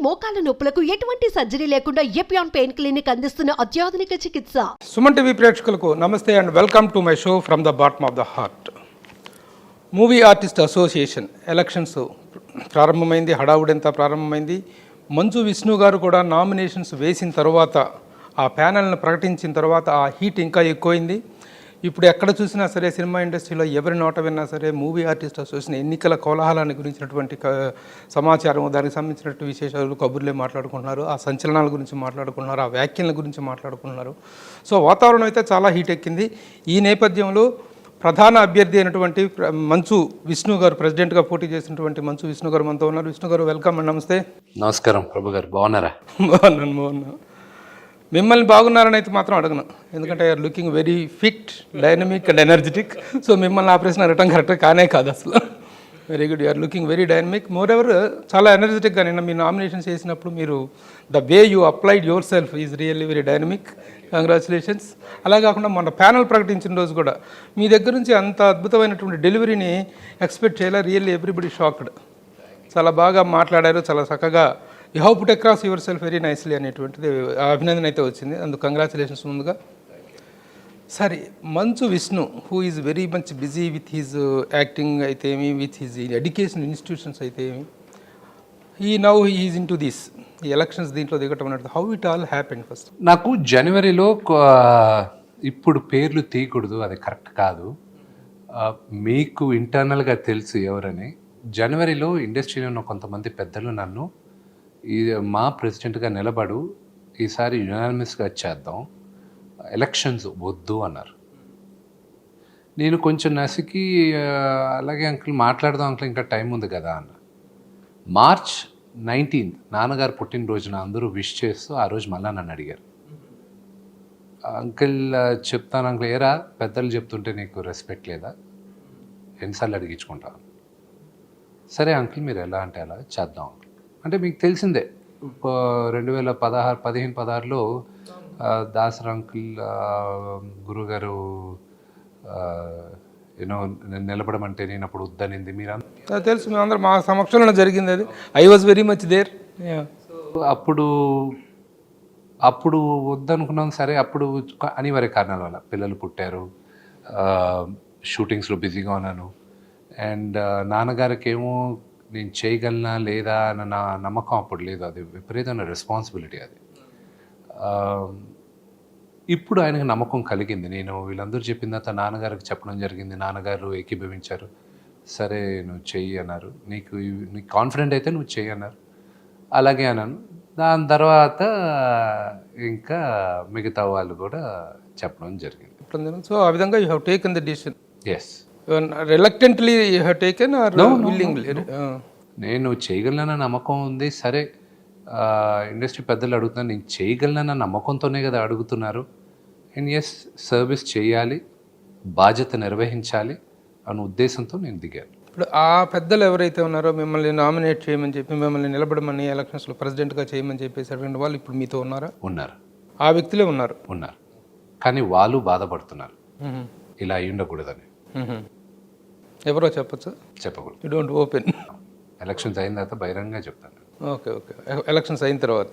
మోకాల నొప్పులకు ఎటువంటి సర్జరీ లేకుండా ఎపియాన్ పెయిన్ క్లినిక్ అందిస్తున్న అత్యాధునిక చికిత్స. సుమన్ టీవీ ప్రేక్షకులకు నమస్తే and welcome to my show from the bottom of the heart. Movie artist association elections ప్రారంభమైంది, హడావుడంతా ప్రారంభమైంది. మంచు విష్ణు గారు కూడా నామినేషన్స్ వేసిన తర్వాత, ఆ ప్యానెల్ను ప్రకటించిన తర్వాత ఆ హీట్ ఇంకా ఎక్కువైంది. ఇప్పుడు ఎక్కడ చూసినా సరే సినిమా ఇండస్ట్రీలో ఎవరి నోట విన్నా సరే మూవీ ఆర్టిస్ట్ అసోసియేషన్ ఎన్నికల కోలాహలాన్ని గురించినటువంటి సమాచారం, దానికి సంబంధించినటువంటి విశేషాలు, కబుర్లే మాట్లాడుకుంటున్నారు. ఆ సంచలనాల గురించి మాట్లాడుకుంటున్నారు, ఆ వ్యాఖ్యల గురించి మాట్లాడుకుంటున్నారు. సో వాతావరణం అయితే చాలా హీట్ ఎక్కింది. ఈ నేపథ్యంలో ప్రధాన అభ్యర్థి అయినటువంటి మంచు విష్ణు గారు, ప్రెసిడెంట్గా పోటీ చేసినటువంటి మంచు విష్ణు గారు మనతో ఉన్నారు. విష్ణు గారు వెల్కమ్ అండి. నమస్తే. నమస్కారం ప్రభు గారు, బాగున్నారా? బాగున్నాను. మిమ్మల్ని బాగున్నారని అయితే మాత్రం అడగను, ఎందుకంటే you're looking very fit, dynamic and energetic. So మిమ్మల్ని ఆ ప్రశ్న అడగటం కరెక్ట్ కానే కాదు అసలు. Very good, you're looking very dynamic. Moreover చాలా ఎనర్జెటిక్గా నిన్న మీ నామినేషన్స్ చేసినప్పుడు మీరు the way you applied yourself is really very dynamic. Congratulations. అలా కాకుండా మొన్న ప్యానల్ ప్రకటించిన రోజు కూడా మీ దగ్గర నుంచి అంత అద్భుతమైనటువంటి డెలివరీని ఎక్స్పెక్ట్ చేయాలి. Really everybody shocked. చాలా బాగా మాట్లాడారు, చాలా చక్కగా you have put across your self very nicely అనేటువంటిది అభినందన అయితే వచ్చింది. అందుకు కంగ్రాచులేషన్స్ ముందుగా. సరే, Manchu Vishnu who is very much busy with his acting అయితే ఏమి, విత్ హిజ్ ఎడ్యుకేషన్ ఇన్స్టిట్యూషన్స్ అయితే ఏమి, now is in to this ఈ ఎలక్షన్స్ దీంట్లో దిగటం అనేది how it all happened first? నాకు జనవరిలో ఇప్పుడు పేర్లు తీయకూడదు, అది కరెక్ట్ కాదు. మీకు ఇంటర్నల్గా తెలుసు ఎవరని. జనవరిలో ఇండస్ట్రీలో ఉన్న కొంతమంది పెద్దలు నన్ను మా ప్రెసిడెంట్గా నిలబడు, ఈసారి యునానిమస్గా చేద్దాం, ఎలక్షన్స్ వద్దు అన్నారు. నేను కొంచెం నసికి అలాగే అంకుల్ మాట్లాడదాం అంకుల్, ఇంకా టైం ఉంది కదా అన్న. మార్చ్ 19 నాన్నగారు పుట్టినరోజున అందరూ విష్ చేస్తూ ఆ రోజు మళ్ళీ నన్ను అడిగారు, అంకుల్ చెప్తాను అంకుల్, ఏరా పెద్దలు చెప్తుంటే నీకు రెస్పెక్ట్ లేదా, ఎన్నిసార్లు అడిగించుకుంటాను. సరే అంకుల్ మీరు ఎలా అంటే అలా చేద్దాం అంకుల్. అంటే మీకు తెలిసిందే 2015-16లో దాసర్ అంకుల్ గురుగారు నిలబడమంటే నేను అప్పుడు వద్దనింది మీరు తెలుసు, మేమందరం మా సమక్షంలో జరిగింది అది. I was very much there. అప్పుడు వద్దనుకున్నాం. సరే, అప్పుడు అనివార్య కారణాల వల్ల పిల్లలు పుట్టారు, షూటింగ్స్లో బిజీగా ఉన్నాను. అండ్ నాన్నగారికి ఏమో నేను చేయగలనా లేదా అన్న నా నమ్మకం అప్పుడు లేదు. అది విపరీతమైన రెస్పాన్సిబిలిటీ అది. ఇప్పుడు ఆయనకు నమ్మకం కలిగింది. నేను వీళ్ళందరూ చెప్పిన తర్వాత నాన్నగారికి చెప్పడం జరిగింది. నాన్నగారు ఏకీభవించారు. సరే నువ్వు చెయ్యి అన్నారు. నీకు కాన్ఫిడెంట్ అయితే నువ్వు చెయ్యి అన్నారు. అలాగే అన్నాను. దాని తర్వాత ఇంకా మిగతా వాళ్ళు కూడా చెప్పడం జరిగింది. సో ఆ విధంగా you have taken the decision. Yes. Reluctantly you have taken or willingly? నేను చేయగలనన్న నమ్మకం ఉంది. సరే, ఇండస్ట్రీ పెద్దలు అడుగుతున్నారు, నేను చేయగలనన్న నమ్మకంతోనే కదా అడుగుతున్నారు. అండ్ ఎస్, సర్వీస్ చేయాలి, బాధ్యత నిర్వహించాలి అన్న ఉద్దేశంతో నేను దిగాను. ఇప్పుడు ఆ పెద్దలు ఎవరైతే ఉన్నారో మిమ్మల్ని నామినేట్ చేయమని చెప్పి, మిమ్మల్ని నిలబడమని, ఎలక్షన్స్లో ప్రెసిడెంట్గా చేయమని చెప్పేసి అటువంటి వాళ్ళు ఇప్పుడు మీతో ఉన్నారా? ఉన్నారు. ఆ వ్యక్తులే ఉన్నారు. కానీ వాళ్ళు బాధపడుతున్నారు ఇలా అయి ఉండకూడదని. ఎవరో చెప్పచ్చు? చెప్పకూడదు. You don't open. ఎలక్షన్స్ అయిన తర్వాత బహిరంగంగా చెప్తాను. ఓకే, ఎలక్షన్స్ అయిన తర్వాత.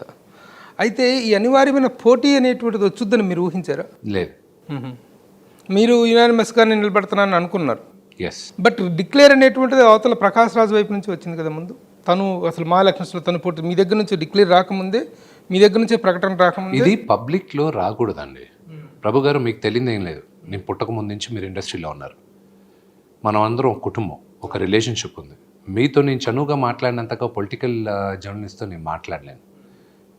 అయితే ఈ అనివార్యమైన పోటీ అనేటువంటిది వచ్చుద్దని మీరు ఊహించారా? లేదు. మీరు యునానిమస్గా నిలబడుతున్నానని అనుకున్నారు. ఎస్. బట్ డిక్లేర్ అనేటువంటిది అవతల ప్రకాష్ రాజు వైపు నుంచి వచ్చింది కదా ముందు. తను అసలు మా ఎలక్షన్స్లో తను పోటీ, మీ దగ్గర నుంచి డిక్లేర్ రాకముందే, మీ దగ్గర నుంచి ప్రకటన రాకముందే. ఇది పబ్లిక్లో రాకూడదండి ప్రభు గారు. మీకు తెలియదు ఏం లేదు. నేను పుట్టక ముందు నుంచి మీరు ఇండస్ట్రీలో ఉన్నారు. మనం అందరం ఒక కుటుంబం, ఒక రిలేషన్షిప్ ఉంది. మీతో నేను చనువుగా మాట్లాడినంతగా పొలిటికల్ జర్నలిస్ట్తో నేను మాట్లాడలేను.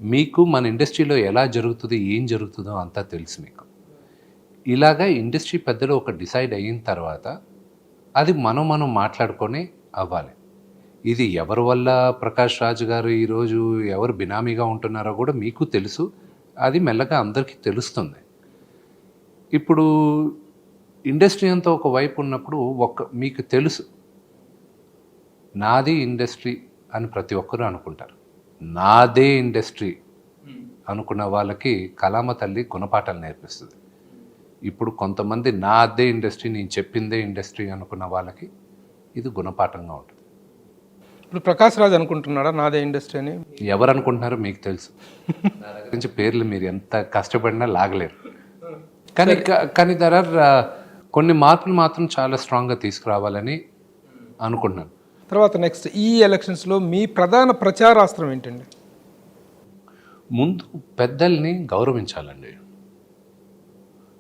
మీకు మన ఇండస్ట్రీలో ఎలా జరుగుతుందో, ఏం జరుగుతుందో అంతా తెలుసు మీకు. ఇలాగా ఇండస్ట్రీ పెద్దలు ఒక డిసైడ్ అయిన తర్వాత అది మనం మాట్లాడుకొని అవ్వాలి. ఇది ఎవరి వల్ల ప్రకాష్ రాజు గారు ఈరోజు ఎవరు బినామీగా ఉంటున్నారో కూడా మీకు తెలుసు. అది మెల్లగా అందరికీ తెలుస్తుంది. ఇప్పుడు ఇండస్ట్రీ అంతా ఒకవైపు ఉన్నప్పుడు మీకు తెలుసు నాది ఇండస్ట్రీ అని ప్రతి ఒక్కరూ అనుకుంటారు. నాదే ఇండస్ట్రీ అనుకున్న వాళ్ళకి కళామ తల్లి గుణపాఠాలు నేర్పిస్తుంది. ఇప్పుడు కొంతమంది నాదే ఇండస్ట్రీ, నేను చెప్పిందే ఇండస్ట్రీ అనుకున్న వాళ్ళకి ఇది గుణపాఠంగా ఉంటుంది. ఇప్పుడు ప్రకాష్ రాజ్ అనుకుంటున్నాడా నాదే ఇండస్ట్రీ అని? ఎవరు అనుకుంటున్నారో మీకు తెలుసు. నా దగ్గర నుంచి పేర్లు మీరు ఎంత కష్టపడినా లాగలేరు. కానీ దర్ ఆర్ కొన్ని మార్పులు మాత్రం చాలా స్ట్రాంగ్గా తీసుకురావాలని అనుకుంటున్నాను. తర్వాత నెక్స్ట్ ఈ ఎలక్షన్స్లో మీ ప్రధాన ప్రచారాస్త్రం ఏంటండి? ముందు పెద్దల్ని గౌరవించాలండి.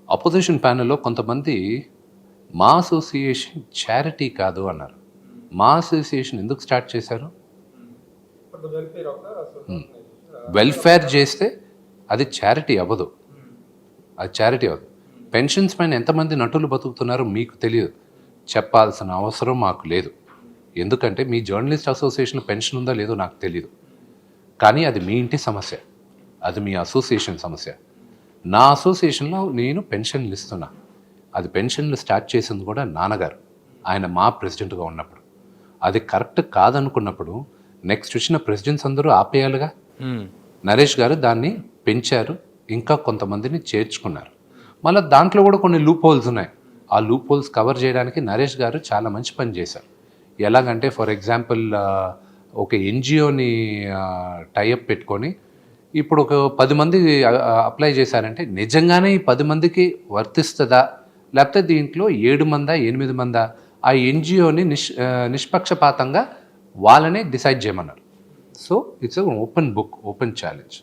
అపోజిషన్ ప్యానెల్లో కొంతమంది మా అసోసియేషన్ చారిటీ కాదు అన్నారు. మా అసోసియేషన్ ఎందుకు స్టార్ట్ చేశారు? వెల్ఫేర్ చేస్తే అది చారిటీ అవ్వదు. అది చారిటీ అవ్వదు. పెన్షన్స్ పైన ఎంతమంది నటులు బతుకుతున్నారో మీకు తెలియదు, చెప్పాల్సిన అవసరం మాకు లేదు. ఎందుకంటే మీ జర్నలిస్ట్ అసోసియేషన్ పెన్షన్ ఉందో లేదో నాకు తెలియదు. కానీ అది మీ ఇంటి సమస్య, అది మీ అసోసియేషన్ సమస్య. నా అసోసియేషన్లో నేను పెన్షన్లు ఇస్తున్నా. అది పెన్షన్లు స్టార్ట్ చేసింది కూడా నాన్నగారు, ఆయన మా ప్రెసిడెంట్గా ఉన్నప్పుడు. అది కరెక్ట్ కాదనుకున్నప్పుడు నెక్స్ట్ వచ్చిన ప్రెసిడెంట్స్ అందరూ ఆపేయాలిగా. నరేష్ గారు దాన్ని పెంచారు, ఇంకా కొంతమందిని చేర్చుకున్నారు. మళ్ళీ దాంట్లో కూడా కొన్ని లూప్ హోల్స్ ఉన్నాయి. ఆ లూప్ హోల్స్ కవర్ చేయడానికి నరేష్ గారు చాలా మంచి పని చేశారు. ఎలాగంటే ఫర్ ఎగ్జాంపుల్ ఒక ఎన్జిఓని టైఅప్ పెట్టుకొని ఇప్పుడు ఒక 10 మంది అప్లై చేశారంటే నిజంగానే ఈ 10 మందికి వర్తిస్తుందా, లేకపోతే దీంట్లో 7 మందా 8 మందా, ఆ ఎన్జిఓని నిష్పక్షపాతంగా వాళ్ళనే డిసైడ్ చేయమన్నారు. So it's open book, open challenge.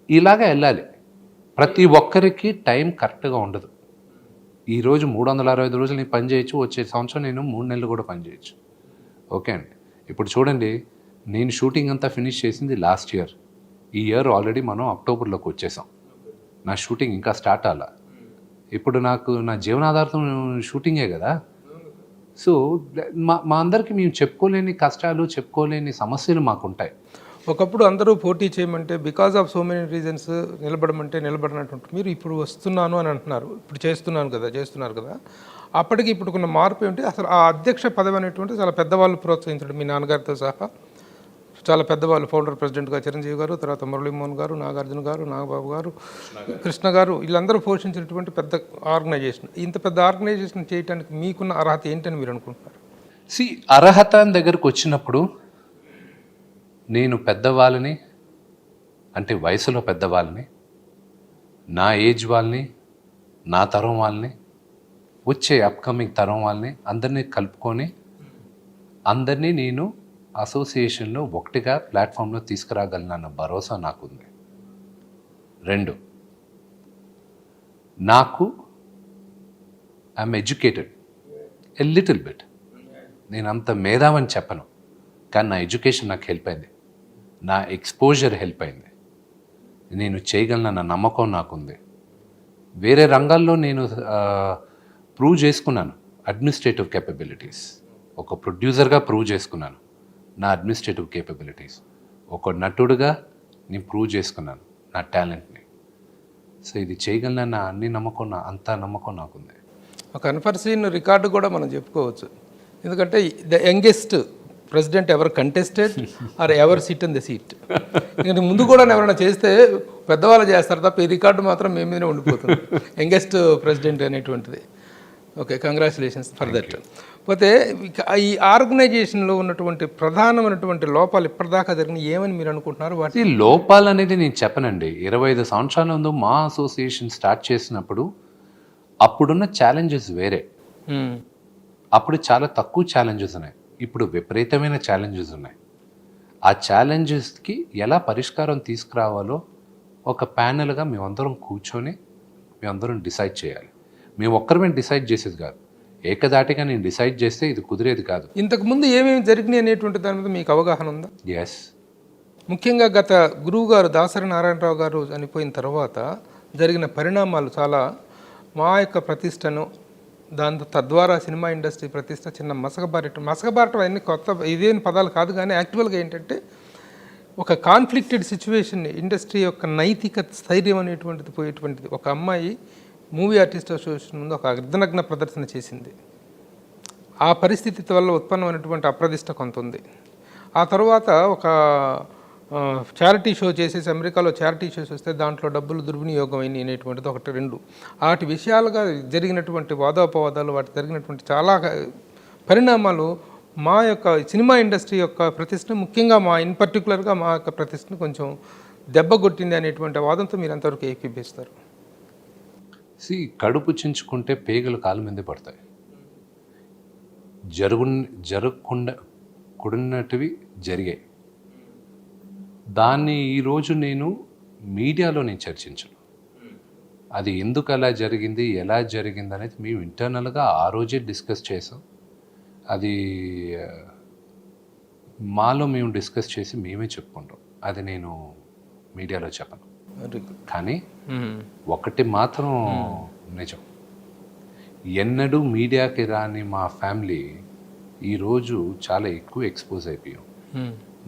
ఇలాగా వెళ్ళాలి. ప్రతి ఒక్కరికి టైం కరెక్ట్గా ఉండదు. ఈరోజు 365 రోజులు నేను పని చేయొచ్చు, వచ్చే సంవత్సరం నేను 3 నెలలు కూడా పని చేయొచ్చు. ఓకే అండి. ఇప్పుడు చూడండి, నేను షూటింగ్ అంతా ఫినిష్ చేసింది లాస్ట్ ఇయర్. ఈ ఇయర్ ఆల్రెడీ మనం అక్టోబర్లోకి వచ్చేసాం. నా షూటింగ్ ఇంకా స్టార్ట్ అవ్వాల. ఇప్పుడు నాకు నా జీవనాధారం షూటింగే కదా. సో మా అందరికీ మేము చెప్పుకోలేని కష్టాలు, చెప్పుకోలేని సమస్యలు మాకుంటాయి. ఒకప్పుడు అందరూ పోటీ చేయమంటే because of so many reasons నిలబడమంటే నిలబడినట్టు మీరు ఇప్పుడు వస్తున్నాను అని అంటున్నారు. ఇప్పుడు చేస్తున్నారు కదా. అప్పటికి ఇప్పుడు కొన్ని మార్పు ఏంటి? అసలు ఆ అధ్యక్ష పదవి అనేటువంటి చాలా పెద్దవాళ్ళు ప్రోత్సహించడం, మీ నాన్నగారితో సహా చాలా పెద్దవాళ్ళు, ఫౌండర్ ప్రెసిడెంట్గా చిరంజీవి గారు, తర్వాత మురళీమోహన్ గారు, నాగార్జున గారు, నాగబాబు గారు, కృష్ణ గారు, వీళ్ళందరూ పోషించినటువంటి పెద్ద ఆర్గనైజేషన్. ఇంత పెద్ద ఆర్గనైజేషన్ చేయడానికి మీకున్న అర్హత ఏంటని మీరు అనుకుంటున్నారు? అర్హత దగ్గరకు వచ్చినప్పుడు నేను పెద్దవాళ్ళని, అంటే వయసులో పెద్దవాళ్ళని, నా ఏజ్ వాళ్ళని, నా తరం వాళ్ళని, వచ్చే అప్కమింగ్ తరం వాళ్ళని అందరినీ కలుపుకొని అందరినీ నేను అసోసియేషన్లో ఒకటిగా ప్లాట్ఫామ్లో తీసుకురాగలనన్న భరోసా నాకుంది. 2, నాకు I'm educated a little bit. నేను అంత మేధావని చెప్పను, కానీ నా ఎడ్యుకేషన్ నాకు హెల్ప్ అయింది, నా ఎక్స్పోజర్ హెల్ప్ అయింది, నేను చేయగలనన్న నమ్మకం నాకుంది. వేరే రంగాల్లో నేను ప్రూవ్ చేసుకున్నాను అడ్మినిస్ట్రేటివ్ కేపబిలిటీస్. ఒక ప్రొడ్యూసర్గా ప్రూవ్ చేసుకున్నాను నా అడ్మినిస్ట్రేటివ్ కేపబిలిటీస్. ఒక నటుడుగా నేను ప్రూవ్ చేసుకున్నాను నా టాలెంట్ని. సో ఇది చేయగలనన్న అంత నమ్మకం నాకుంది. ఒక అన్ఫర్సీన్ రికార్డు కూడా మనం చెప్పుకోవచ్చు. ఎందుకంటే ద యంగెస్ట్ ప్రెసిడెంట్ ఎవరు contested or ever sit in the seat. ఇంకా ముందు కూడా ఎవరైనా చేస్తే పెద్దవాళ్ళు చేస్తారు తప్ప ఈ రికార్డు మాత్రం మేము మీదనే ఉండిపోతుంది, యంగెస్ట్ ప్రెసిడెంట్ అనేటువంటిది. Okay, congratulations for that. పోతే ఈ ఆర్గనైజేషన్లో ఉన్నటువంటి ప్రధానమైనటువంటి లోపాలు ఇప్పటిదాకా జరిగిన ఏమని మీరు అనుకుంటున్నారు? వాటి లోపాలు అనేది నేను చెప్పనండి. 25 సంవత్సరాల ముందు మా అసోసియేషన్ స్టార్ట్ చేసినప్పుడు అప్పుడున్న ఛాలెంజెస్ వేరే. అప్పుడు చాలా తక్కువ ఛాలెంజెస్ ఉన్నాయి, ఇప్పుడు విపరీతమైన ఛాలెంజెస్ ఉన్నాయి. ఆ ఛాలెంజెస్కి ఎలా పరిష్కారం తీసుకురావాలో ఒక ప్యానెల్గా మేమందరం కూర్చొని మేమందరం డిసైడ్ చేయాలి. మేము ఒక్కరమే డిసైడ్ చేసేది కాదు, ఏకదాటిగా నేను డిసైడ్ చేస్తే ఇది కుదిరేది కాదు. ఇంతకుముందు ఏమేమి జరిగినాయి అనేటువంటి దాని మీద మీకు అవగాహన ఉందా? ఎస్. ముఖ్యంగా గత గురువు గారు దాసరి నారాయణరావు గారు చనిపోయిన తర్వాత జరిగిన పరిణామాలు చాలా మా యొక్క ప్రతిష్టను, తద్వారా సినిమా ఇండస్ట్రీ ప్రతిష్ట చిన్న మసకబారటం అన్ని కొత్త ఇదేం పదాలు కాదు, కానీ యాక్చువల్గా ఏంటంటే ఒక కాన్ఫ్లిక్టెడ్ సిచ్యువేషన్, ఇండస్ట్రీ యొక్క నైతిక స్థైర్యం అనేటువంటిది పోయేటువంటిది. ఒక అమ్మాయి మూవీ ఆర్టిస్ట్ అసోసియేషన్ ముందు ఒక అర్ధనగ్న ప్రదర్శన చేసింది. ఆ పరిస్థితి వల్ల ఉత్పన్నమైనటువంటి అప్రదిష్ట కొంత ఉంది. ఆ తర్వాత ఒక చారిటీ షో చేసేసి, అమెరికాలో చారిటీ షోస్ వస్తే దాంట్లో డబ్బులు దుర్వినియోగం అయినాయి అనేటువంటిది 1, 2 వాటి విషయాలుగా జరిగినటువంటి వాదోపవాదాలు, వాటి జరిగినటువంటి చాలా పరిణామాలు మా యొక్క సినిమా ఇండస్ట్రీ యొక్క ప్రతిష్టను, ముఖ్యంగా ఇన్ పర్టికులర్గా మా యొక్క ప్రతిష్టను కొంచెం దెబ్బ కొట్టింది అనేటువంటి వాదంతో మీరు ఎంతవరకు ఏకీభవిస్తారు? కడుపు చించుకుంటే పేగలు కాలు మీదే పడతాయి. జరగకుండా కూడినటివి జరిగాయి. దాన్ని ఈరోజు నేను మీడియాలో చర్చించను. అది ఎందుకు అలా జరిగింది, ఎలా జరిగింది అనేది మేము ఇంటర్నల్గా ఆ రోజే డిస్కస్ చేసాం. అది మాలో మేము డిస్కస్ చేసి మేమే చెప్పుకుంటాం. అది నేను మీడియాలో చెప్పను. కానీ ఒకటి మాత్రం నిజం, ఎన్నడూ మీడియాకి రాని మా ఫ్యామిలీ ఈరోజు చాలా ఎక్కువ ఎక్స్పోజ్ అయిపోయాం.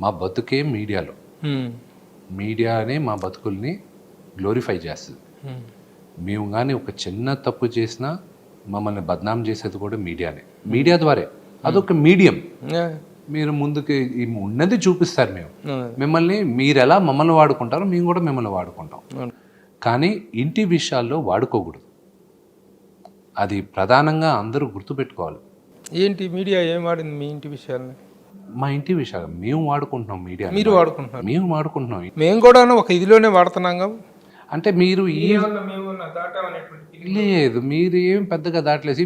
మా బతుకే మీడియాలో, మీడియానే మా బతుకుల్ని గ్లోరిఫై చేస్తుంది. మేము కానీ ఒక చిన్న తప్పు చేసినా మమ్మల్ని బద్నాం చేసేది కూడా మీడియానే. మీడియా ద్వారా అదొక మీడియం. మీరు ముందుకు ఉన్నది చూపిస్తారు. మిమ్మల్ని మీరు ఎలా మమ్మల్ని వాడుకుంటారో మేము కూడా మిమ్మల్ని వాడుకుంటాం. కానీ ఇంటి విషయాల్లో వాడుకోకూడదు. అది ప్రధానంగా అందరూ గుర్తుపెట్టుకోవాలి. ఏంటి మీడియా ఏం వాడింది మీ ఇంటి విషయాలని? మా ఇంటి విషయాలు మేము వాడుకుంటున్నాం, మీడియా మీరు వాడుకుంటున్నారు, మేము వాడుకుంటున్నాం. మేము కూడా ఒక ఇదిలోనే వాడుతున్నాం. అంటే మీరు లేదు, మీరు ఏం పెద్దగా దాటలేసి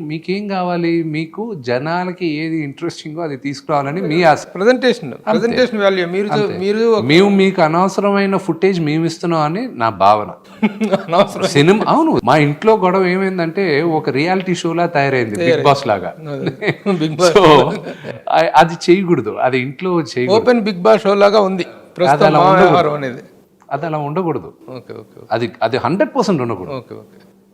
మీకేం కావాలి, మీకు జనాలకి ఏది ఇంట్రెస్టింగో అది తీసుకురావాలని మీ ఆశ. Presentation value. మేము మీకు అనవసరమైన ఫుటేజ్ మేము ఇస్తున్నాం అని నా భావన. సినిమా అవును, మా ఇంట్లో గొడవ ఏమైందంటే ఒక రియాలిటీ షోలా తయారైంది, బిగ్ బాస్ లాగా. సో అది చేయకూడదు, అది ఇంట్లో చేయకూడదు. ఓపెన్ బిగ్ బాస్ షో లాగా ఉంది అనేది. అది అలా ఉండకూడదు. అది 100% ఉండకూడదు.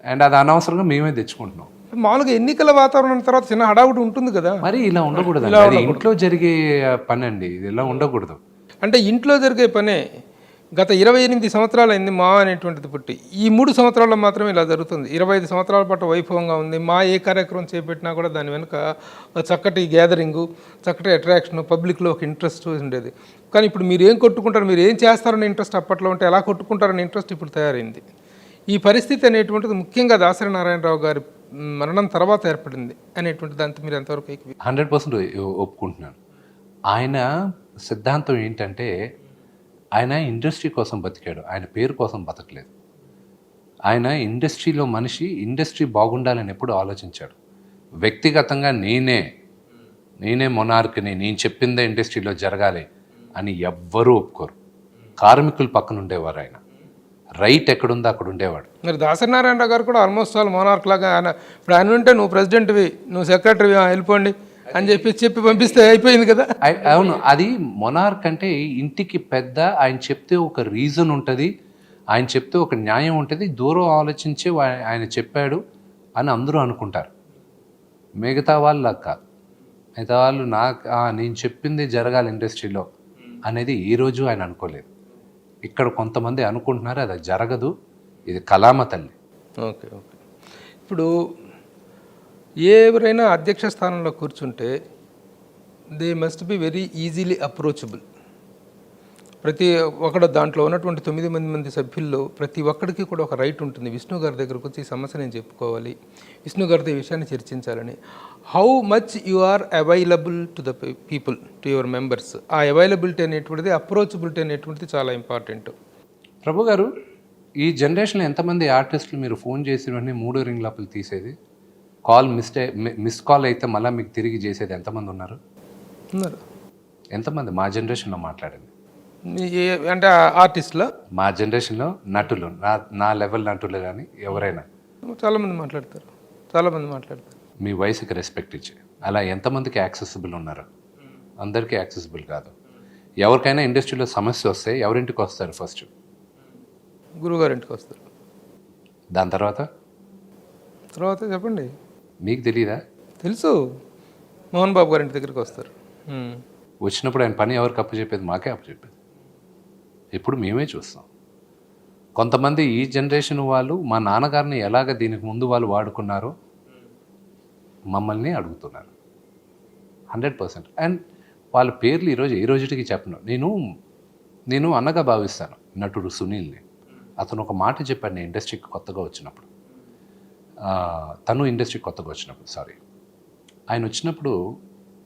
అండ్ అది అనవసరంగా మేమే తెచ్చుకుంటున్నాం. మామూలుగా ఎన్నికల వాతావరణం తర్వాత చిన్న హడావుడి ఉంటుంది కదా, మరి ఇలా ఉండకూడదు. అది ఇంట్లో జరిగే పని అండి, ఇది ఇలా ఉండకూడదు. అంటే ఇంట్లో జరిగే పనే. గత 28 సంవత్సరాలు అయింది మా అనేటువంటిది పుట్టి. ఈ 3 సంవత్సరాల్లో మాత్రమే ఇలా జరుగుతుంది. 25 సంవత్సరాల పాటు వైభవంగా ఉంది. మా ఏ కార్యక్రమం చేపట్టినా కూడా దాని వెనుక చక్కటి గ్యాదరింగు, చక్కటి అట్రాక్షన్, పబ్లిక్లో ఒక ఇంట్రెస్ట్ ఉండేది. కానీ ఇప్పుడు మీరు ఏం కొట్టుకుంటారు, మీరు ఏం చేస్తారనే ఇంట్రెస్ట్ అప్పట్లో ఉంటే ఎలా కొట్టుకుంటారనే ఇంట్రెస్ట్ ఇప్పుడు తయారైంది. ఈ పరిస్థితి అనేటువంటిది ముఖ్యంగా దాసరి నారాయణరావు గారి మరణం తర్వాత ఏర్పడింది అనేటువంటి దాంతో మీరు ఎంతవరకు 100% ఒప్పుకుంటున్నాను. ఆయన సిద్ధాంతం ఏంటంటే ఆయన ఇండస్ట్రీ కోసం బతికాడు, ఆయన పేరు కోసం బతకలేదు. ఆయన ఇండస్ట్రీలో మనిషి, ఇండస్ట్రీ బాగుండాలని ఎప్పుడు ఆలోచించాడు. వ్యక్తిగతంగా నేనే మొనార్క్ని, నేను చెప్పిందే ఇండస్ట్రీలో జరగాలి అని ఎవ్వరూ ఒప్పుకోరు. కార్మికులు పక్కన ఉండేవారు. ఆయన రైట్ ఎక్కడుందో అక్కడ ఉండేవాడు. మరి దాసరి నారాయణరావు గారు కూడా ఆల్మోస్ట్ ఆల్ మోనార్క్ లాగా. ఇప్పుడు ఆయన ఉంటే నువ్వు ప్రెసిడెంట్వి, నువ్వు సెక్రటరీవి, వెళ్ళిపోండి అని చెప్పి పంపిస్తే అయిపోయింది కదా. అవును, అది మొనార్క్ అంటే ఇంటికి పెద్ద. ఆయన చెప్తే ఒక రీజన్ ఉంటుంది, ఆయన చెప్తే ఒక న్యాయం ఉంటుంది. దూరం ఆలోచించి ఆయన చెప్పాడు అని అందరూ అనుకుంటారు. మిగతా వాళ్ళు కాదు. మిగతా వాళ్ళు నేను చెప్పింది జరగాలి ఇండస్ట్రీలో అనేది ఈ రోజు ఆయన అనుకోలేదు. ఇక్కడ కొంతమంది అనుకుంటున్నారు అది జరగదు, ఇది కళామ తల్లి. ఓకే. ఇప్పుడు ఎవరైనా అధ్యక్ష స్థానంలో కూర్చుంటే they must be very easily approachable. ప్రతి ఒక్కడు దాంట్లో ఉన్నటువంటి 9 మంది సభ్యుల్లో ప్రతి ఒక్కడికి కూడా ఒక రైట్ ఉంటుంది. విష్ణు గారి దగ్గరకు వచ్చి ఈ సమస్య నేను చెప్పుకోవాలి, విష్ణు గారితో ఈ విషయాన్ని చర్చించాలని. How much you are available to the people, to your members. ఆ అవైలబిలిటీ అనేటువంటిది, అప్రోచబిలిటీ అనేటువంటిది చాలా ఇంపార్టెంట్. ప్రభు గారు, ఈ జనరేషన్లో ఎంతమంది ఆర్టిస్టులు మీరు ఫోన్ చేసిన వెంటనే 3 రింగ్ లోపల తీసేది, మిస్ కాల్ అయితే మళ్ళీ మీకు తిరిగి చేసేది ఎంతమంది ఉన్నారు? ఎంతమంది మా జనరేషన్లో మాట్లాడింది? అంటే ఆర్టిస్టులో, మా జనరేషన్లో నటులు, నా లెవెల్ నటులు కానీ ఎవరైనా చాలామంది మాట్లాడతారు. మీ వయసుకి రెస్పెక్ట్ ఇచ్చి అలా ఎంతమందికి యాక్సెసిబుల్ ఉన్నారు? అందరికీ యాక్సెసిబుల్ కాదు. ఎవరికైనా ఇండస్ట్రీలో సమస్య వస్తే ఎవరింటికి వస్తారు? ఫస్ట్ గురువుగారింటికి వస్తారు. దాని తర్వాత చెప్పండి, మీకు తెలియదా? తెలుసు, మోహన్ బాబు గారింటి దగ్గరికి వస్తారు. వచ్చినప్పుడు ఆయన పని ఎవరికి అప్పచెప్పేది? మాకే అప్పచెప్పేది. ఇప్పుడు మేమే చూస్తాం. కొంతమంది ఈ జనరేషన్ వాళ్ళు మా నాన్నగారిని ఎలాగ దీనికి ముందు వాళ్ళు వాడుకున్నారో మమ్మల్ని అడుగుతున్నారు 100%. అండ్ వాళ్ళ పేర్లు ఈ రోజుకి చెప్పను. నేను అన్నగా భావిస్తాను నటుడు సునీల్ని. అతను ఒక మాట చెప్పాడు నేను ఇండస్ట్రీకి కొత్తగా వచ్చినప్పుడు. ఆయన వచ్చినప్పుడు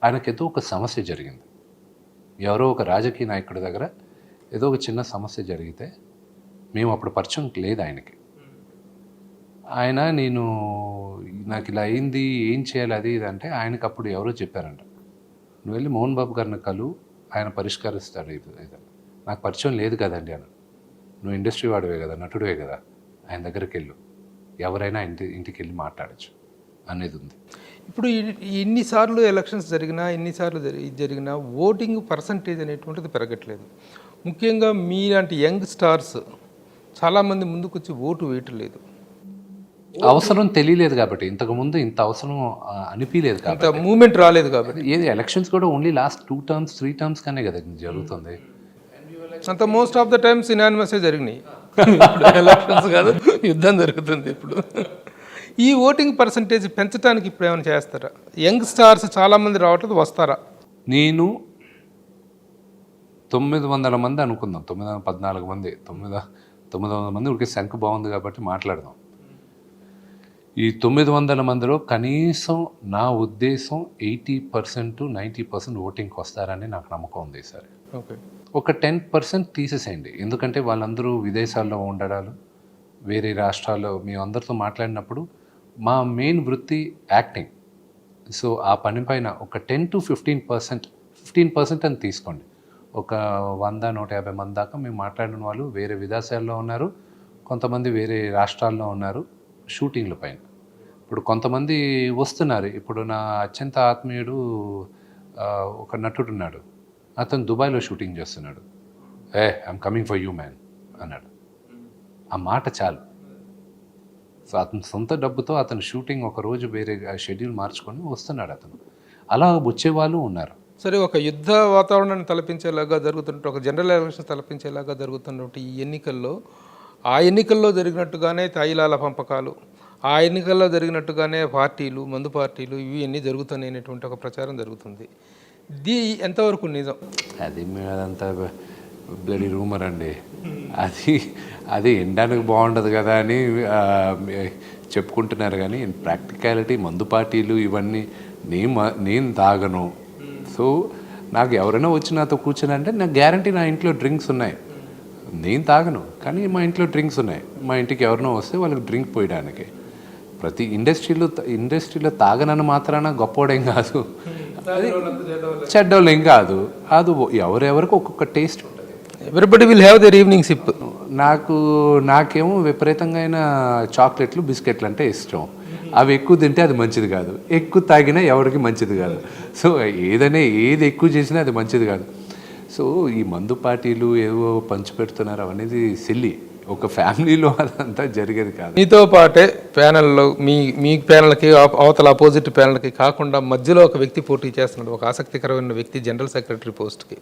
ఆయనకు ఏదో ఒక సమస్య జరిగింది, ఎవరో ఒక రాజకీయ నాయకుడి దగ్గర ఏదో ఒక చిన్న సమస్య జరిగితే మేము అప్పుడు పరిచయం లేదు ఆయనకి. ఆయన నాకు ఇలా అయింది, ఏం చేయాలి అది ఇది అంటే ఆయనకు అప్పుడు ఎవరో చెప్పారంట, నువ్వు వెళ్ళి మోహన్ బాబు గారిని కలు, ఆయన పరిష్కరిస్తాడు ఇది. నాకు పరిచయం లేదు కదండి అని. నువ్వు ఇండస్ట్రీ వాడివే కదా, నటుడివే కదా, ఆయన దగ్గరికి వెళ్ళు, ఎవరైనా ఇంటికి వెళ్ళి మాట్లాడచ్చు అనేది ఉంది. ఇప్పుడు ఎన్నిసార్లు ఎలక్షన్స్ జరిగినా, ఎన్నిసార్లు జరిగినా ఓటింగ్ పర్సంటేజ్ అనేటువంటిది పెరగట్లేదు. ముఖ్యంగా మీలాంటి యంగ్ స్టార్స్ చాలామంది ముందుకు వచ్చి ఓటు వేయటం లేదు. అవసరం తెలియలేదు కాబట్టి, ఇంతకుముందు ఇంత అవసరం అనిపించలేదు కాబట్టి, అంత మూమెంట్ రాలేదు కాబట్టి. ఏది ఎలక్షన్స్ కూడా ఓన్లీ లాస్ట్ 2 terms 3 terms కానీ కదా జరుగుతుంది. అంత మోస్ట్ ఆఫ్ ద టైమ్స్ ఇనానిమసే జరిగినాయి. ఎలక్షన్స్ కాదు, యుద్ధం జరుగుతుంది ఇప్పుడు. ఈ ఓటింగ్ పర్సంటేజ్ పెంచడానికి ఇప్పుడు ఏమైనా చేస్తారా? యంగ్ స్టార్స్ చాలామంది రావట్లేదు, వస్తారా? నేను 900 మంది అనుకుందాం, 914 మంది, 900 మంది ఉడికే సంఖ్య బాగుంది కాబట్టి మాట్లాడదాం. ఈ 900 మందిలో కనీసం నా ఉద్దేశం 80% 90% ఓటింగ్కి వస్తారని నాకు నమ్మకం ఉంది ఈసారి. ఓకే, ఒక 10% తీసేసేయండి, ఎందుకంటే వాళ్ళందరూ విదేశాల్లో ఉండడాలు, వేరే రాష్ట్రాల్లో మేము అందరితో మాట్లాడినప్పుడు మా మెయిన్ వృత్తి యాక్టింగ్. సో ఆ పని పైన ఒక 10 to 15% అని తీసుకోండి. ఒక 100-150 మంది దాకా మేము మాట్లాడిన వాళ్ళు వేరే విదేశాల్లో ఉన్నారు, కొంతమంది వేరే రాష్ట్రాల్లో ఉన్నారు షూటింగ్ల పైన. ఇప్పుడు కొంతమంది వస్తున్నారు. ఇప్పుడు నా అత్యంత ఆత్మీయుడు ఒక నటుడు ఉన్నాడు, అతను దుబాయ్లో షూటింగ్ చేస్తున్నాడు. I'm coming for you man అన్నాడు. ఆ మాట చాలు. సో అతని సొంత డబ్బుతో అతను షూటింగ్ ఒక రోజు వేరే షెడ్యూల్ మార్చుకొని వస్తున్నాడు అతను. అలా వచ్చేవాళ్ళు ఉన్నారు. సరే, ఒక యుద్ధ వాతావరణాన్ని తలపించేలాగా జరుగుతున్నట్టు, ఒక జనరల్ ఎలక్షన్ తలపించేలాగా జరుగుతున్నట్టు ఈ ఎన్నికల్లో, ఆ ఎన్నికల్లో జరిగినట్టుగానే తైలాల పంపకాలు, ఆ ఎన్నికల్లో జరిగినట్టుగానే పార్టీలు, మందు పార్టీలు, ఇవి అన్నీ జరుగుతున్నాయి అనేటువంటి ఒక ప్రచారం జరుగుతుంది. ఇది ఎంతవరకు నిజం? అదంతా బ్లడీ రూమర్ అండి. అది ఎండడానికి బాగుండదు కదా అని చెప్పుకుంటున్నారు, కానీ ప్రాక్టికాలిటీ మందు పార్టీలు ఇవన్నీ నేను తాగను. సో నాకు ఎవరైనా వచ్చి నాతో కూర్చునంటే నాకు గ్యారంటీ నా ఇంట్లో డ్రింక్స్ ఉన్నాయి. నేను తాగను, కానీ మా ఇంట్లో డ్రింక్స్ ఉన్నాయి. మా ఇంటికి ఎవరైనా వస్తే వాళ్ళకి డ్రింక్ పోయడానికి. ప్రతి ఇండస్ట్రీలో తాగనని మాత్రాన గొప్పోడేం కాదు, చెడ్డోళ్ళేం కాదు. అది ఎవరెవరికి ఒక్కొక్క టేస్ట్ ఉంటుంది. Everybody will have their evening SIP. నాకేమో విపరీతంగా చాక్లెట్లు, బిస్కెట్లు అంటే ఇష్టం. అవి ఎక్కువ తింటే అది మంచిది కాదు, ఎక్కువ తాగినా ఎవరికి మంచిది కాదు. సో ఏది ఎక్కువ చేసినా అది మంచిది కాదు. సో ఈ మందు పార్టీలు ఏవో పంచిపెడుతున్నారు అవనేది సిల్లి. ఒక ఫ్యామిలీలో అదంతా జరిగేది కాదు. మీతో పాటే ప్యానెల్లో మీ ప్యానెల్కి అవతల అపోజిట్ ప్యానెల్కి కాకుండా మధ్యలో ఒక వ్యక్తి పోటీ చేస్తున్నాడు, ఒక ఆసక్తికరమైన వ్యక్తి, జనరల్ సెక్రటరీ పోస్ట్కి.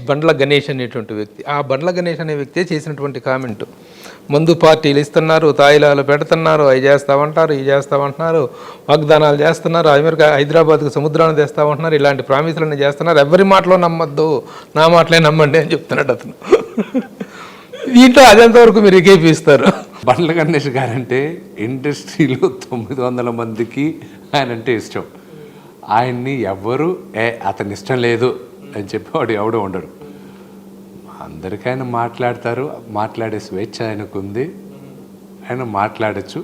బండ్ల గణేష్ అనేటువంటి వ్యక్తి. ఆ బండ్ల గణేష్ అనే వ్యక్తే చేసినటువంటి కామెంట్, మందు పార్టీలు ఇస్తున్నారు, తాయిలాలు పెడుతున్నారు, అవి చేస్తామంటారు, ఇవి చేస్తామంటున్నారు, వాగ్దానాలు చేస్తున్నారు, హైదరాబాద్కు సముద్రాన్ని తెస్తామంటున్నారు, ఇలాంటి ప్రామిసులన్నీ చేస్తున్నారు, ఎవరి మాటలో నమ్మద్దు, నా మాటలే నమ్మండి అని చెప్తున్నాడు అతను. దీంట్లో అదెంతవరకు మీరు ఏకీపిస్తారు? బండ్ల గణేష్ గారంటే ఇండస్ట్రీలో 900 మందికి ఆయన అంటే ఇష్టం. ఆయన్ని ఎవ్వరు అతని ఇష్టం లేదు అని చెప్పేవాడు ఎవడో ఉండడు. అందరికైనా మాట్లాడతారు, మాట్లాడే స్వేచ్ఛ ఆయనకుంది, ఆయన మాట్లాడచ్చు.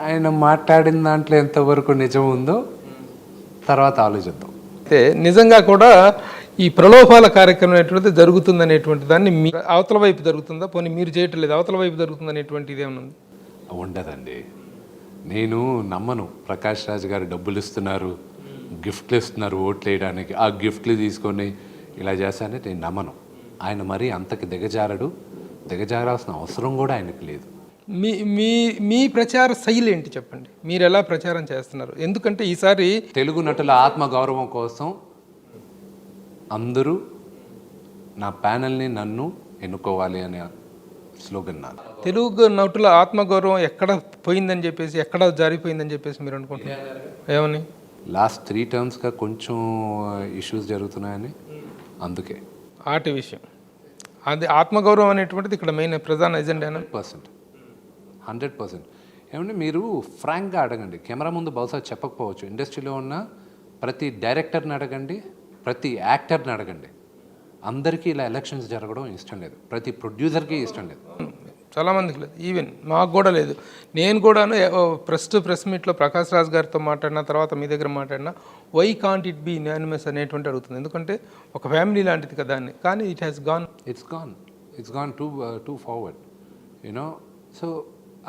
ఆయన మాట్లాడిన దాంట్లో ఎంతవరకు నిజం ఉందో తర్వాత ఆలోచిద్దాం. అయితే నిజంగా కూడా ఈ ప్రలోభాల కార్యక్రమం అనేటువంటిది జరుగుతుందనేటువంటి దాన్ని మీ అవతల వైపు జరుగుతుందా, పోనీ మీరు చేయటం లేదు అవతల వైపు జరుగుతుందనేటువంటిది ఏమన్నా ఉండదండి. నేను నమ్మను. ప్రకాష్ రాజ్ గారు డబ్బులు ఇస్తున్నారు, గిఫ్ట్లు ఇస్తున్నారు ఓట్లు వేయడానికి, ఆ గిఫ్ట్లు తీసుకొని ఇలా చేస్తానే నేను నమ్మను. ఆయన మరీ అంతకి దిగజారాల్సిన అవసరం కూడా ఆయనకు లేదు. మీ ప్రచార శైలి ఏంటి చెప్పండి? మీరు ఎలా ప్రచారం చేస్తున్నారు? ఎందుకంటే ఈసారి తెలుగు నటుల ఆత్మగౌరవం కోసం అందరూ నా ప్యానెల్ని నన్ను ఎన్నుకోవాలి అనే స్లోగన్ నాది. తెలుగు నటుల ఆత్మగౌరవం ఎక్కడ పోయిందని చెప్పేసి, ఎక్కడ జారిపోయిందని చెప్పేసి మీరు అనుకుంటున్నారు? ఏమని? లాస్ట్ 3 termsగా కొంచెం ఇష్యూస్ జరుగుతున్నాయని. అందుకే ఆటి విషయం అది ఆత్మగౌరవం అనేటువంటిది ఇక్కడ మెయిన్ ప్రధాన ఎజెండా. 100%. ఏమంటే మీరు ఫ్రాంక్గా అడగండి. కెమెరా ముందు బహుశా చెప్పకపోవచ్చు, ఇండస్ట్రీలో ఉన్న ప్రతి డైరెక్టర్ని అడగండి, ప్రతి యాక్టర్ని అడగండి, అందరికీ ఇలా ఎలక్షన్స్ జరగడం ఇష్టం లేదు. ప్రతి ప్రొడ్యూసర్కి ఇష్టం లేదు. చాలామందికి లేదు, ఈవెన్ మాకు కూడా లేదు. నేను కూడాను ప్రెస్ మీట్లో ప్రకాష్ రాజ్ గారితో మాట్లాడిన తర్వాత మీ దగ్గర మాట్లాడినా why can't it be unanimous అనేటువంటి అడుగుతుంది. ఎందుకంటే ఒక ఫ్యామిలీ లాంటిది కదా అని. కానీ it has gone, it's gone too forward you know. So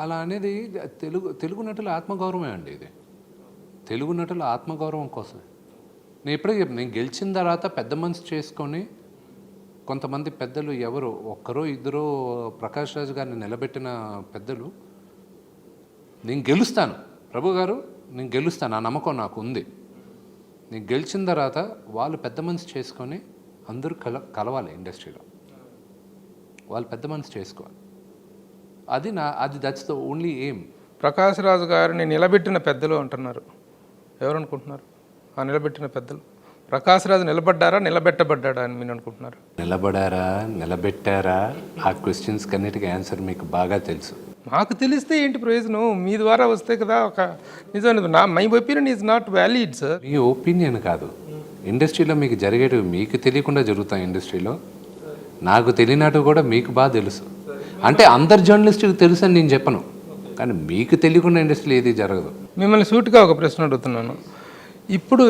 అలా అనేది తెలుగు నటుల ఆత్మగౌరవమే అండి. ఇది తెలుగు నటుల ఆత్మగౌరవం కోసమే. నేను ఇప్పుడే చెప్పాను, నేను గెలిచిన తర్వాత పెద్ద మనసు చేసుకొని కొంతమంది పెద్దలు, ఎవరో ఒక్కరో ఇద్దరో ప్రకాష్ రాజ్ గారిని నిలబెట్టిన పెద్దలు, నేను గెలుస్తాను ప్రభు గారు, నేను గెలుస్తాను, ఆ నమ్మకం నాకు ఉంది. నేను గెలిచిన తర్వాత వాళ్ళు పెద్ద మనసు చేసుకొని అందరూ కలవాలి ఇండస్ట్రీలో, వాళ్ళు పెద్ద మనసు చేసుకోవాలి. అది that's the only aim. Prakash Raj గారిని నిలబెట్టిన పెద్దలు అంటున్నారు. ఎవరు అనుకుంటున్నారు ఆ నిలబెట్టిన పెద్దలు? ప్రకాష్ రాజ్ నిలబడ్డారా, నిలబెట్టబడ్డాడా అని మీరు అనుకుంటున్నారు? నిలబడారా, నిలబెట్టారా, ఆ క్వశ్చన్స్ కన్నిటికీ ఆన్సర్ మీకు బాగా తెలుసు. మాకు తెలిస్తే ఏంటి ప్రయోజనం? మీ ద్వారా వస్తే కదా ఒక నిజం. My opinion is not valid sir. Me opinion కాదు, ఇండస్ట్రీలో మీకు జరిగేటివి మీకు తెలియకుండా జరుగుతాయి. ఇండస్ట్రీలో నాకు తెలియనట్టు కూడా మీకు బాగా తెలుసు. అంటే అందరు జర్నలిస్టుకి తెలుసు అని నేను చెప్పను, కానీ మీకు తెలియకుండా ఇండస్ట్రీలో ఏది జరగదు. మిమ్మల్ని సూటిగా ఒక ప్రశ్న అడుగుతున్నాను. ఇప్పుడు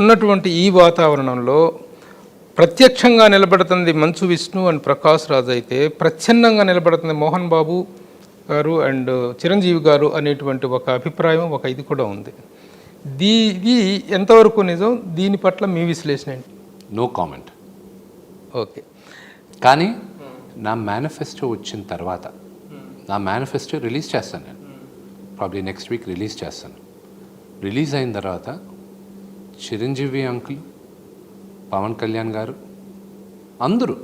ఉన్నటువంటి ఈ వాతావరణంలో ప్రత్యక్షంగా నిలబడుతుంది మంచు విష్ణు అండ్ ప్రకాష్ రాజ్ అయితే, ప్రచ్ఛన్నంగా నిలబడుతుంది మోహన్ బాబు గారు అండ్ చిరంజీవి గారు అనేటువంటి ఒక అభిప్రాయం, ఒక ఇది కూడా ఉంది. ఇది ఎంతవరకు నిజం? దీని పట్ల మీ విశ్లేషణ ఏంటి? No comment. ఓకే. కానీ నా మేనిఫెస్టో వచ్చిన తర్వాత, నా మేనిఫెస్టో రిలీజ్ చేస్తాను నేను, ప్రాబ్లీ నెక్స్ట్ వీక్ రిలీజ్ చేస్తాను. రిలీజ్ అయిన తర్వాత చిరంజీవి అంకుల్, పవన్ కళ్యాణ్ గారు అందరూ,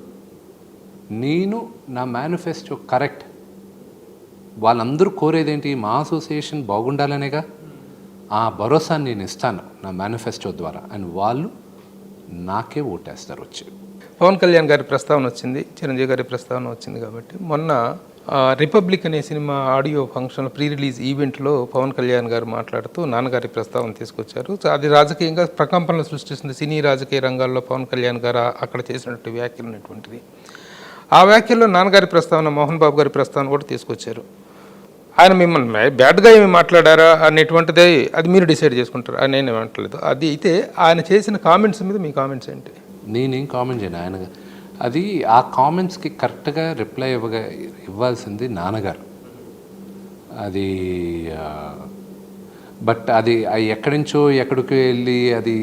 నేను నా మేనిఫెస్టో కరెక్ట్, వాళ్ళందరూ కోరేదేంటి? మా అసోసియేషన్ బాగుండాలనేగా. ఆ భరోసాని నేను ఇస్తాను నా మేనిఫెస్టో ద్వారా, అండ్ వాళ్ళు నాకే ఓటేస్తారు వచ్చి. పవన్ కళ్యాణ్ గారి ప్రస్తావన వచ్చింది, చిరంజీవి గారి ప్రస్తావన వచ్చింది కాబట్టి మొన్న రిపబ్లిక్ అనే cinema audio function pre release ఈవెంట్లో పవన్ కళ్యాణ్ గారు మాట్లాడుతూ నాన్నగారి ప్రస్తావన తీసుకొచ్చారు. అది రాజకీయంగా ప్రకంపనలు సృష్టిస్తుంది. సినీ రాజకీయ రంగాల్లో పవన్ కళ్యాణ్ గారు అక్కడ చేసినట్టు వ్యాఖ్యలు అనేటువంటిది. ఆ వ్యాఖ్యల్లో నాన్నగారి ప్రస్తావన, మోహన్ బాబు గారి ప్రస్తావన కూడా తీసుకొచ్చారు. ఆయన మిమ్మల్ని బ్యాడ్గా ఏమి మాట్లాడారా అనేటువంటిది అది మీరు డిసైడ్ చేసుకుంటారు, అని నేను ఏమంటలేదు. అది అయితే ఆయన చేసిన కామెంట్స్ మీద మీ కామెంట్స్ ఏంటి? నేనేం కామెంట్ చేయను. ఆయన అది ఆ కామెంట్స్కి కరెక్ట్గా రిప్లై ఇవ్వాల్సింది నాన్నగారు. అది బట్ అది ఎక్కడి నుంచో ఎక్కడికి వెళ్ళి అది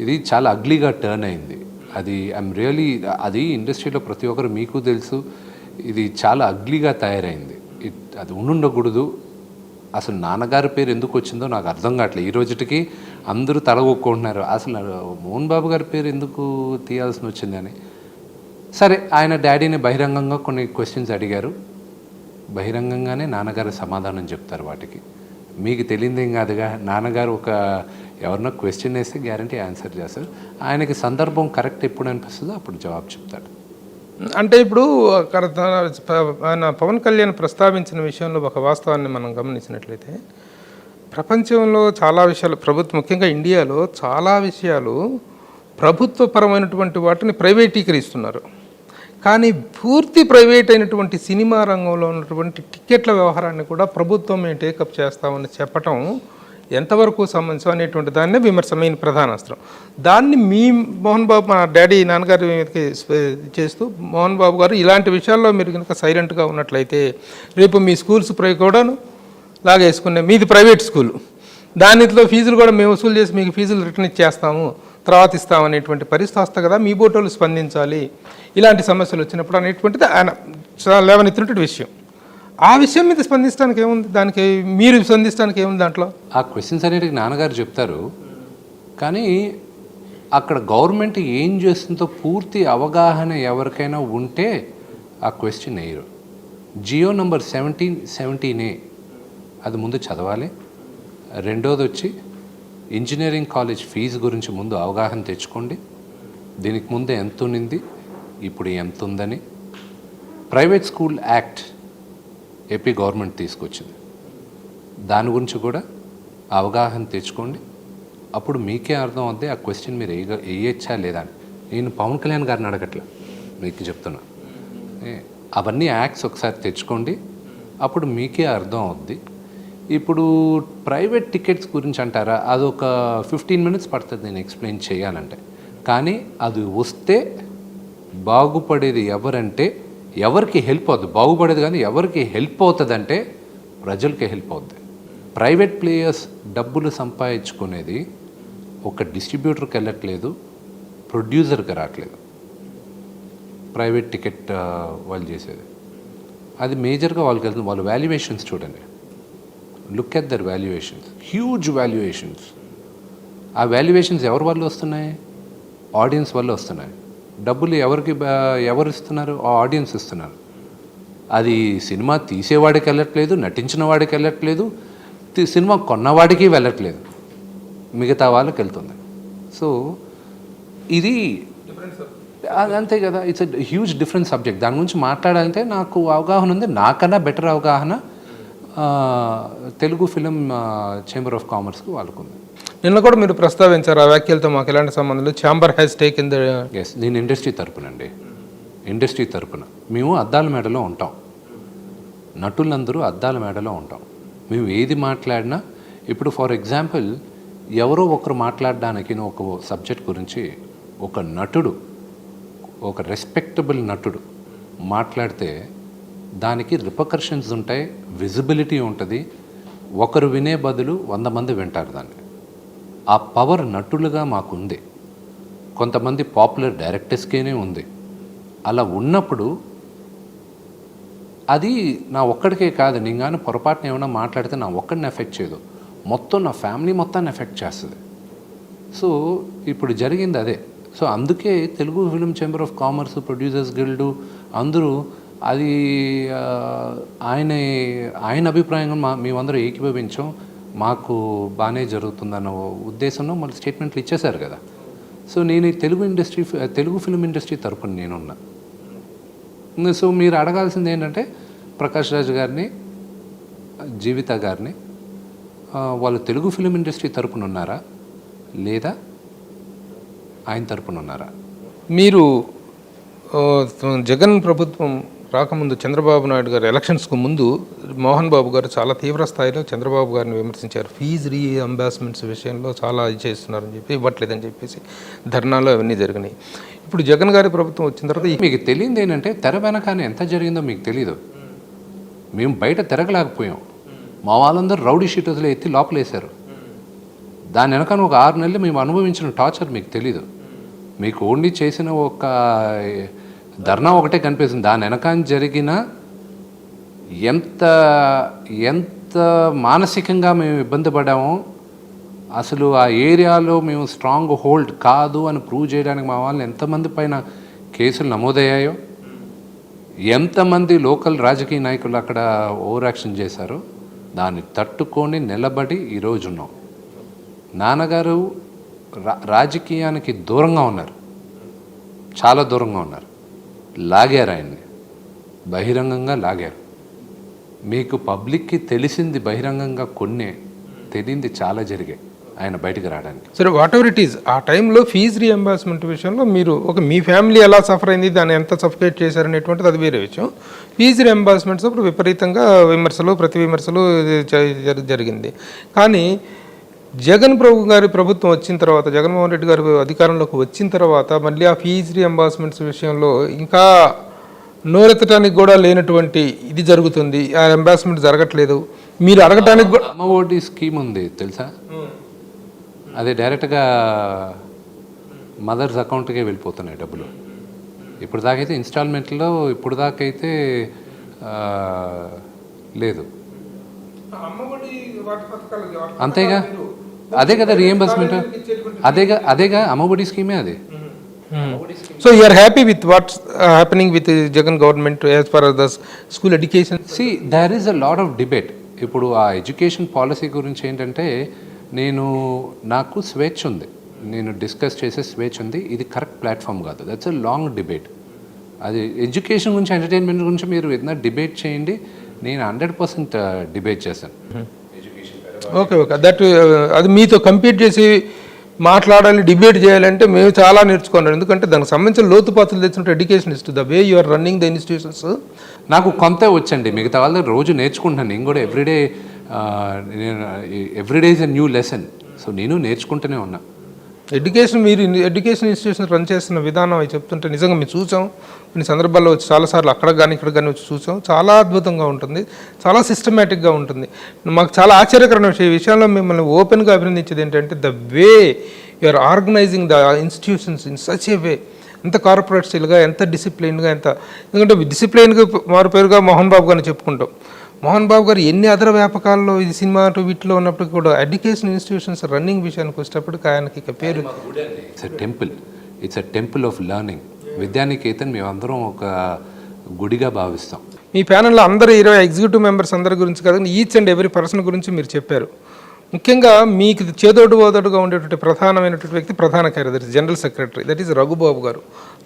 ఇది చాలా అగ్లీగా టర్న్ అయింది. అది ఐఎమ్ రియలీ, అది ఇండస్ట్రీలో ప్రతి ఒక్కరు మీకు తెలుసు, ఇది చాలా అగ్లీగా తయారైంది. అది ఉండకూడదు. అసలు నాన్నగారి పేరు ఎందుకు వచ్చిందో నాకు అర్థం కావట్లేదు. ఈ రోజుకి అందరూ తలగొక్కుంటున్నారు, అసలు మోహన్ బాబు గారి పేరు ఎందుకు తీయాల్సి వచ్చిందని. సరే, ఆయన డాడీని బహిరంగంగా కొన్ని క్వశ్చన్స్ అడిగారు, బహిరంగంగానే నాన్నగారు సమాధానం చెప్తారు వాటికి. మీకు తెలియదేం కాదుగా, నాన్నగారు ఎవరినో క్వశ్చన్ వేస్తే గ్యారంటీ ఆన్సర్ చేస్తారు. ఆయనకి సందర్భం కరెక్ట్ ఎప్పుడు అనిపిస్తుందో అప్పుడు జవాబు చెప్తాడు. అంటే ఇప్పుడు ఆయన పవన్ కళ్యాణ్ ప్రస్తావించిన విషయంలో ఒక వాస్తవాన్ని మనం గమనించినట్లయితే, ప్రపంచంలో చాలా విషయాలు ముఖ్యంగా ఇండియాలో చాలా విషయాలు ప్రభుత్వపరమైనటువంటి వాటిని ప్రైవేటీకరిస్తున్నారు. కానీ పూర్తి ప్రైవేట్ అయినటువంటి సినిమా రంగంలో ఉన్నటువంటి టికెట్ల వ్యవహారాన్ని కూడా ప్రభుత్వం మేము టేకప్ చేస్తామని చెప్పటం ఎంతవరకు సంబంధించం అనేటువంటి దాన్నే విమర్శమైన ప్రధాన అస్త్రం. దాన్ని మీ మోహన్ బాబు, మా డాడీ నాన్నగారి మీదకి చేస్తూ, మోహన్ బాబు గారు ఇలాంటి విషయాల్లో మీరు కనుక సైలెంట్గా ఉన్నట్లయితే రేపు మీ స్కూల్స్ కూడాను లాగేసుకునే, మీది ప్రైవేట్ స్కూల్, దానిలో ఫీజులు కూడా మేము వసూలు చేసి మీకు ఫీజులు రిటర్న్ ఇచ్చేస్తాము, తర్వాత ఇస్తామనేటువంటి పరిస్థితి వస్తుంది కదా, మీ బోటోలు స్పందించాలి ఇలాంటి సమస్యలు వచ్చినప్పుడు అనేటువంటిది ఆయన లేవనెత్తినటువంటి విషయం. ఆ విషయం మీద స్పందించడానికి ఏముంది, దానికి మీరు స్పందించడానికి ఏముంది దాంట్లో? ఆ క్వశ్చన్స్ అనేటివి నాన్నగారు చెప్తారు, కానీ అక్కడ గవర్నమెంట్ ఏం చేస్తుందో పూర్తి అవగాహన ఎవరికైనా ఉంటే ఆ క్వశ్చన్ వేయరు. జియో నంబర్ 1717A అది ముందు చదవాలి. రెండోది వచ్చి ఇంజనీరింగ్ కాలేజ్ ఫీజు గురించి ముందు అవగాహన తెచ్చుకోండి. దీనికి ముందు ఎంత ఉన్నింది, ఇప్పుడు ఎంత ఉందని. Private school act AP government తీసుకొచ్చింది, దాని గురించి కూడా అవగాహన తెచ్చుకోండి. అప్పుడు మీకే అర్థం అవుద్ది ఆ క్వశ్చన్ మీరు వేయచ్చా లేదా అని. నేను పవన్ కళ్యాణ్ గారిని అడగట్లా, మీకు చెప్తున్నా. అవన్నీ యాక్ట్స్ ఒకసారి తెచ్చుకోండి, అప్పుడు మీకే అర్థం అవుద్ది. ఇప్పుడు ప్రైవేట్ టికెట్స్ గురించి అంటారా, అదొక 15 minutes పడుతుంది నేను ఎక్స్ప్లెయిన్ చేయాలంటే. కానీ అది వస్తే బాగుపడేది ఎవరంటే, ఎవరికి హెల్ప్ అవుతుంది, బాగుపడేది కానీ ఎవరికి హెల్ప్ అవుతుందంటే ప్రజలకి హెల్ప్ అవుద్ది. ప్రైవేట్ ప్లేయర్స్ డబ్బులు సంపాదించుకునేది ఒక డిస్ట్రిబ్యూటర్కి వెళ్ళట్లేదు, ప్రొడ్యూసర్కి రావట్లేదు. ప్రైవేట్ టికెట్ వాళ్ళు చేసేది అది మేజర్గా వాళ్ళకి వెళ్తుంది. వాళ్ళ వాల్యుయేషన్స్ చూడండి, look at their valuations, huge valuations. ఆ వాల్యుయేషన్స్ ఎవరి వల్ల వస్తున్నాయి? ఆడియన్స్ వల్ల వస్తున్నాయి. డబ్బులు ఎవరు ఇస్తున్నారు? ఆ ఆడియన్స్ ఇస్తున్నారు. అది సినిమా తీసేవాడికి వెళ్ళట్లేదు, నటించిన వాడికి వెళ్ళట్లేదు, సినిమా కొన్నవాడికి వెళ్ళట్లేదు, మిగతా వాళ్ళకి వెళ్తుంది. సో ఇది అంతే కదా, it's a huge different subject. దాని గురించి మాట్లాడాలంటే నాకు అవగాహన ఉంది, నాకన్నా బెటర్ అవగాహన తెలుగు ఫిలిం ఛాంబర్ ఆఫ్ కామర్స్కి వాళ్ళకుంది. నిన్న కూడా మీరు ప్రస్తావించారు, ఆ వ్యాఖ్యలతో మాకు ఎలాంటి సంబంధం లేదు, chamber has taken the. Yes, నేను ఇండస్ట్రీ తరపునండి, ఇండస్ట్రీ తరపున మేము అద్దాల మేడలో ఉంటాం, నటులందరూ అద్దాల మేడలో ఉంటాం. మేము ఏది మాట్లాడినా, ఇప్పుడు ఫర్ ఎగ్జాంపుల్ ఎవరో ఒకరు మాట్లాడడానికి ఒక సబ్జెక్ట్ గురించి ఒక నటుడు, ఒక రెస్పెక్టబుల్ నటుడు మాట్లాడితే దానికి రిపర్కషన్స్ ఉంటాయి, విజిబిలిటీ ఉంటుంది. ఒకరు వినే బదులు 100 మంది వింటారు దాన్ని. ఆ పవర్ నటులుగా మాకుంది, కొంతమంది పాపులర్ డైరెక్టర్స్కేనే ఉంది. అలా ఉన్నప్పుడు అది నా ఒక్కడికే కాదు, నేను కానీ పొరపాటున ఏమైనా మాట్లాడితే నా ఒక్కడిని ఎఫెక్ట్ చేయదు, మొత్తం నా ఫ్యామిలీ మొత్తాన్ని ఎఫెక్ట్ చేస్తుంది. సో ఇప్పుడు జరిగింది అదే. సో అందుకే Telugu film chamber of commerce, producers guild అందరూ అది ఆయన అభిప్రాయంగా మేమందరూ ఏకీభవించాం, మాకు బాగానే జరుగుతుందన్న ఉద్దేశంలో మళ్ళీ స్టేట్మెంట్లు ఇచ్చేశారు కదా. సో నేను తెలుగు ఫిలిం ఇండస్ట్రీ తరపున నేనున్నా. సో మీరు అడగాల్సింది ఏంటంటే ప్రకాష్ రాజ్ గారిని, జీవిత గారిని, వాళ్ళు తెలుగు ఫిలిం ఇండస్ట్రీ తరపున ఉన్నారా లేదా ఆయన తరపున ఉన్నారా? మీరు జగన్ ప్రభుత్వం రాకముందు చంద్రబాబు నాయుడు గారు ఎలక్షన్స్కు ముందు మోహన్ బాబు గారు చాలా తీవ్ర స్థాయిలో చంద్రబాబు గారిని విమర్శించారు. ఫీజు రీఎంబర్స్మెంట్స్ విషయంలో చాలా ఇది చేస్తున్నారని చెప్పి, ఇవ్వట్లేదని చెప్పేసి ధర్నాలు అవన్నీ జరిగినాయి. ఇప్పుడు జగన్ గారి ప్రభుత్వం వచ్చిన తర్వాత మీకు తెలియదు ఏంటంటే తెర వెనకానే ఎంత జరిగిందో మీకు తెలీదు. మేము బయట తిరగలేకపోయాం, మా వాళ్ళందరూ రౌడీ షీటర్స్లో ఎత్తి లోపలేశారు. దాని వెనకాల ఒక 6 నెలలు మేము అనుభవించిన టార్చర్ మీకు తెలీదు. మీకు ఓన్లీ చేసిన ఒక ధర్నా ఒకటే కనిపిస్తుంది, దాని వెనకాల జరిగిన ఎంత మానసికంగా మేము ఇబ్బంది పడామో, అసలు ఆ ఏరియాలో మేము స్ట్రాంగ్ హోల్డ్ కాదు అని ప్రూవ్ చేయడానికి మా వాళ్ళని ఎంతమంది పైన కేసులు నమోదయ్యాయో, ఎంతమంది లోకల్ రాజకీయ నాయకులు అక్కడ ఓవర్ యాక్షన్ చేశారో దాన్ని తట్టుకొని నిలబడి ఈరోజు ఉన్నాం. నాన్నగారు రాజకీయానికి దూరంగా ఉన్నారు, చాలా దూరంగా ఉన్నారు, లాగారు ఆయన్ని, బహిరంగంగా లాగారు. మీకు పబ్లిక్కి తెలిసింది బహిరంగంగా కొన్నే, తెలియంది చాలా జరిగాయి ఆయన బయటకు రావడానికి. సరే, వాట్ ఎవర్ ఇట్ ఈస్, ఆ టైంలో ఫీజు రీఎంబర్స్మెంట్ విషయంలో మీరు మీ ఫ్యామిలీ ఎలా సఫర్ అయింది, దాన్ని ఎంత సఫికేట్ చేశారనేటువంటిది అది వేరే విషయం. ఫీజు రీఎంబర్స్మెంట్స్ అప్పుడు విపరీతంగా విమర్శలు, ప్రతి విమర్శలు జరిగింది. కానీ జగన్ గారి ప్రభుత్వం వచ్చిన తర్వాత, జగన్మోహన్ రెడ్డి గారు అధికారంలోకి వచ్చిన తర్వాత మళ్ళీ ఆ ఫీజు రీఎంబర్స్మెంట్స్ విషయంలో ఇంకా నోరెత్తడానికి కూడా లేనటువంటి ఇది జరుగుతుంది, ఆ ఎంబార్స్మెంట్ జరగట్లేదు. మీరు అడగటానికి కూడా అమ్మ ఒడి స్కీమ్ ఉంది తెలుసా, అది డైరెక్ట్గా మదర్స్ అకౌంట్కే వెళ్ళిపోతున్నాయి డబ్బులు. ఇప్పుడు దాకైతే ఇన్స్టాల్మెంట్లో, ఇప్పుడు దాకైతే లేదు. అంతేగా, అదే కదా రీఎంబర్స్మెంట్, అదేగా అమ్మఒడి స్కీమే అది. So you are happy with what's happening with the Jagan government as far as the school education? See, there is a lot of debate. ఇప్పుడు ఆ ఎడ్యుకేషన్ పాలసీ గురించి ఏంటంటే నాకు స్వేచ్ఛ ఉంది, నేను డిస్కస్ చేసే స్వేచ్ఛ ఉంది. ఇది కరెక్ట్ ప్లాట్ఫామ్ కాదు, దట్స్ ఎ లాంగ్ డిబేట్. అది ఎడ్యుకేషన్ గురించి, ఎంటర్టైన్మెంట్ గురించి మీరు ఏదైనా డిబేట్ చేయండి, నేను 100% డిబేట్ చేశాను. ఓకే, దట్ అది మీతో కంపీట్ చేసి మాట్లాడాలి, డిబేట్ చేయాలంటే మేము చాలా నేర్చుకున్నాం. ఎందుకంటే దానికి సంబంధించిన లోతుపాతులు తెచ్చినట్టు education is to the way you are running the institutions. నాకు కొంత వచ్చండి, మిగతా వాళ్ళ రోజు నేర్చుకుంటున్నాను. నేను కూడా everyday is a new lesson. So నేను నేర్చుకుంటూనే ఉన్నా. ఎడ్యుకేషన్, మీరు ఎడ్యుకేషన్ ఇన్స్టిట్యూషన్ రన్ చేస్తున్న విధానం అవి చెప్తుంటే నిజంగా మేము చూసాం. కొన్ని సందర్భాల్లో వచ్చి చాలాసార్లు అక్కడ కానీ ఇక్కడ కానీ వచ్చి చూసాం. చాలా అద్భుతంగా ఉంటుంది, చాలా సిస్టమేటిక్గా ఉంటుంది. మాకు చాలా ఆశ్చర్యకరమైన విషయం, ఈ విషయంలో మిమ్మల్ని ఓపెన్గా అభినందించేది ఏంటంటే the way you are organising the institutions in such a way. ఎంత కార్పొరేట్ స్టైల్గా, ఎంత డిసిప్లైన్గా, ఎంత, ఎందుకంటే డిసిప్లైన్గా మారు పేరుగా మోహన్ బాబు గారిని చెప్పుకుంటాం. మోహన్ బాబు గారు ఎన్ని అదర వ్యాపకాల్లో ఇది సినిమా వీటిలో ఉన్నప్పటికీ కూడా ఎడ్యుకేషన్ ఇన్స్టిట్యూషన్స్ రన్నింగ్ విషయానికి వచ్చేటప్పటికి ఆయనకి ఇక పేరు. It's a temple of learning. Vidyaniketan మేమందరం ఒక గుడిగా భావిస్తాం. మీ ప్యానెల్లో అందరూ 20 ఎగ్జిక్యూటివ్ మెంబర్స్ అందరి గురించి కాదు, ఈచ్ అండ్ ఎవరీ పర్సన్ గురించి మీరు చెప్పారు. ముఖ్యంగా మీకు చేదోడు ఓదోడుగా ఉండేటువంటి ప్రధానమైనటువంటి వ్యక్తి ప్రధాన కార్యదర్శి, general secretary, that is Raghubabu గారు.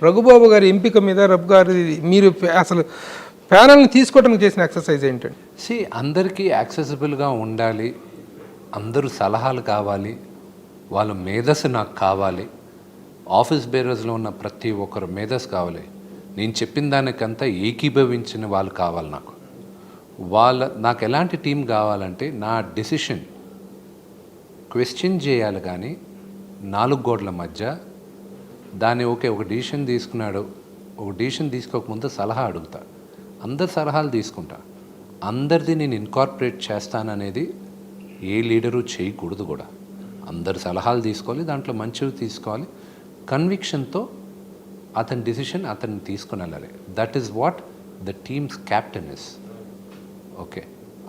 రఘుబాబు గారి ఎంపిక మీద రఘు గారి మీరు అసలు ప్యానల్ని తీసుకోవడానికి చేసిన ఎక్సర్సైజ్ ఏంటండి? అందరికీ యాక్సెసిబుల్గా ఉండాలి, అందరూ సలహాలు కావాలి, వాళ్ళ మేధస్సు నాకు కావాలి, ఆఫీస్ బేరర్స్లో ఉన్న ప్రతి ఒక్కరు మేధస్సు కావాలి, నేను చెప్పిన దానికంతా ఏకీభవించిన వాళ్ళు కావాలి నాకు. నాకు ఎలాంటి టీం కావాలంటే నా డెసిషన్ క్వశ్చన్ చేయాలి, కానీ 4 గోడల మధ్య దాన్ని ఒక డిసిషన్ తీసుకున్నాడు, ఒక డిసిషన్ తీసుకోకముందు సలహా అడుగుతా, అందరి సలహాలు తీసుకుంటా, అందరిది నేను ఇన్కార్పొరేట్ చేస్తాననేది ఏ లీడరు చేయకూడదు కూడా. అందరి సలహాలు తీసుకోవాలి, దాంట్లో మంచివి తీసుకోవాలి, కన్విక్షన్తో అతని డిసిషన్ అతన్ని తీసుకుని వెళ్ళాలి. That is what the teams captain is. Okay,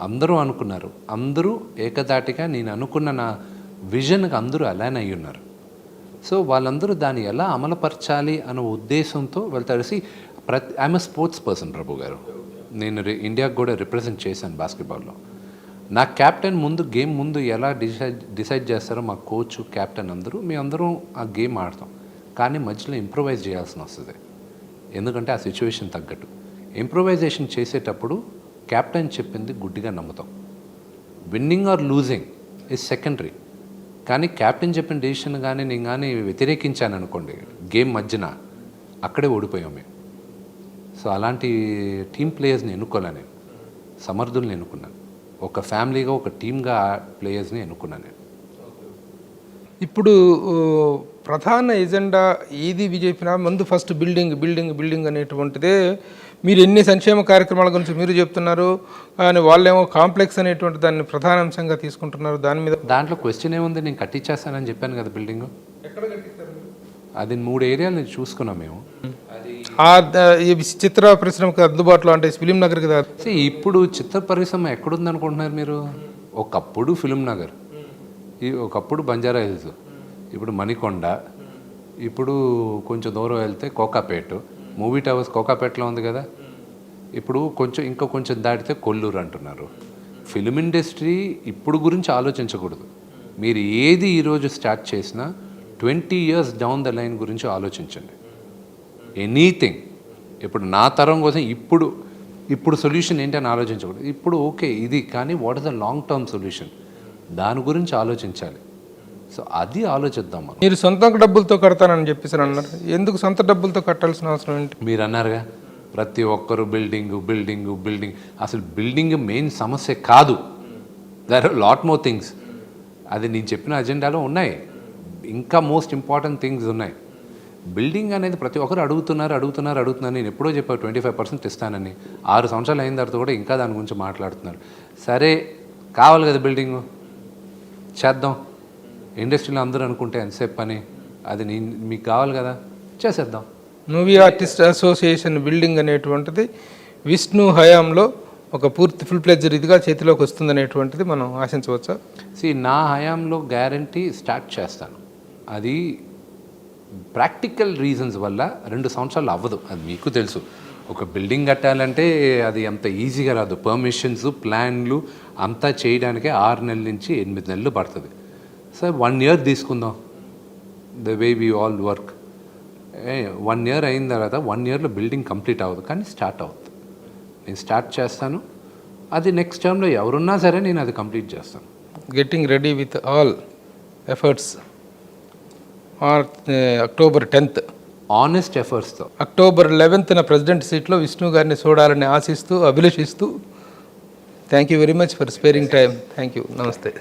అందరూ అనుకున్నారు, అందరూ ఏకదాటిగా నేను అనుకున్న నా విజన్కి అందరూ అలైన్ అయ్యి ఉన్నారు. సో వాళ్ళందరూ దాన్ని ఎలా అమలుపరచాలి అనే ఉద్దేశంతో వెళ్తారు. ఐఎమ్ ఎ స్పోర్ట్స్ పర్సన్ ప్రభు గారు. నేను ఇండియాకు కూడా రిప్రజెంట్ చేశాను బాస్కెట్బాల్లో. నా క్యాప్టెన్ ముందు గేమ్ ముందు ఎలా డిసైడ్ చేస్తారో మా కోచ్, క్యాప్టెన్ మేమందరం ఆ గేమ్ ఆడతాం. కానీ మధ్యలో ఇంప్రూవైజ్ చేయాల్సి వస్తుంది, ఎందుకంటే ఆ సిచ్యువేషన్ తగ్గట్టు. ఇంప్రూవైజేషన్ చేసేటప్పుడు క్యాప్టెన్ చెప్పింది గుడ్డిగా నమ్ముతాం. Winning or losing is secondary, కానీ క్యాప్టెన్ చెప్పిన డెసిషన్ కానీ నేను కానీ వ్యతిరేకించాను అనుకోండి గేమ్ మధ్యన, అక్కడే ఓడిపోయాం మేము. సో అలాంటి టీమ్ ప్లేయర్స్ని ఎన్నుకోలే నేను, సమర్థుల్ని ఎన్నుకున్నాను. ఒక ఫ్యామిలీగా, ఒక టీమ్గా ప్లేయర్స్ని ఎన్నుకున్నాను నేను. ఇప్పుడు ప్రధాన ఎజెండా ఏది చెప్పినా ముందు ఫస్ట్ బిల్డింగ్ బిల్డింగ్ బిల్డింగ్ అనేటువంటిదే. మీరు ఎన్ని సంక్షేమ కార్యక్రమాల గురించి మీరు చెప్తున్నారు, కానీ వాళ్ళేమో కాంప్లెక్స్ అనేటువంటి దాన్ని ప్రధాన అంశంగా తీసుకుంటున్నారు. దాంట్లో క్వశ్చన్ ఏముంది, నేను కట్టించేస్తానని చెప్పాను కదా బిల్డింగ్. అది 3 ఏరియాలు చూసుకున్నాం మేము. చిత్ర పరిశ్రమకు అందుబాటులో అంటే ఫిలిం నగర్ కదా. ఇప్పుడు చిత్ర పరిశ్రమ ఎక్కడుంది అనుకుంటున్నారు మీరు? ఒకప్పుడు ఫిలిం నగర్, ఒకప్పుడు బంజారా హిల్స్, ఇప్పుడు మణికొండ, ఇప్పుడు కొంచెం దూరం వెళ్తే కోకాపేట, మూవీ టవర్స్ కోకాపేటలో ఉంది కదా. ఇప్పుడు కొంచెం దాటితే కొల్లూరు అంటున్నారు. ఫిలిం ఇండస్ట్రీ ఇప్పుడు గురించి ఆలోచించకూడదు. మీరు ఏది ఈరోజు స్టార్ట్ చేసినా 20 years డౌన్ ద లైన్ గురించి ఆలోచించండి. ఎనీథింగ్ ఇప్పుడు నా తరం కోసం ఇప్పుడు సొల్యూషన్ ఏంటి అని ఆలోచించకూడదు. ఇప్పుడు ఓకే ఇది, కానీ what is the long term solution, దాని గురించి ఆలోచించాలి. సో అది ఆలోచిద్దాం మనం. మీరు సొంత డబ్బులతో కడతానని చెప్పేసి అన్నారు, ఎందుకు సొంత డబ్బులతో కట్టాల్సిన అవసరం ఏంటి? మీరు అన్నారుగా ప్రతి ఒక్కరు బిల్డింగ్ బిల్డింగ్ బిల్డింగ్. అసలు బిల్డింగ్ మెయిన్ సమస్య కాదు, there are lot more things. అది నేను చెప్పిన అజెండాలో ఉన్నాయి, ఇంకా మోస్ట్ ఇంపార్టెంట్ థింగ్స్ ఉన్నాయి. బిల్డింగ్ అనేది ప్రతి ఒక్కరు అడుగుతున్నారు. నేను ఎప్పుడో చెప్పాను 25% ఇస్తానని. 6 సంవత్సరాలు అయిన తర్వాత కూడా ఇంకా దాని గురించి మాట్లాడుతున్నారు. సరే కావాలి కదా బిల్డింగు, చేద్దాం. ఇండస్ట్రీలో అందరూ అనుకుంటే ఎంతసేపు పని, అది మీకు కావాలి కదా, చేసేద్దాం. మూవీ ఆర్టిస్ట్ అసోసియేషన్ బిల్డింగ్ అనేటువంటిది విష్ణు హయాంలో ఒక పూర్తి ఫుల్ ప్లెడ్జ్డ్ ఇదిగా చేతిలోకి వస్తుందనేటువంటిది మనం ఆశించవచ్చా? నా హయాంలో గ్యారంటీ స్టార్ట్ చేస్తాను. అది ప్రాక్టికల్ రీజన్స్ వల్ల 2 సంవత్సరాలు అవ్వదు, అది మీకు తెలుసు. ఒక బిల్డింగ్ కట్టాలంటే అది అంత ఈజీగా రాదు. పర్మిషన్స్, ప్లాన్లు అంతా చేయడానికే 6 నెలల నుంచి 8 నెలలు పడుతుంది. సార్ 1 year తీసుకుందాం, the way we all work. 1 year అయిన తర్వాత 1 yearలో బిల్డింగ్ కంప్లీట్ అవ్వదు, కానీ స్టార్ట్ అవుతుంది. నేను స్టార్ట్ చేస్తాను, అది నెక్స్ట్ టర్మ్లో ఎవరున్నా సరే నేను అది కంప్లీట్ చేస్తాను. Getting ready with all efforts. October 10th. Honest ఎఫర్ట్స్తో అక్టోబర్ 11th ప్రెసిడెంట్ సీట్లో విష్ణు గారిని చూడాలని ఆశిస్తూ అభిలషిస్తూ thank you very much for sparing time. Thank you. నమస్తే.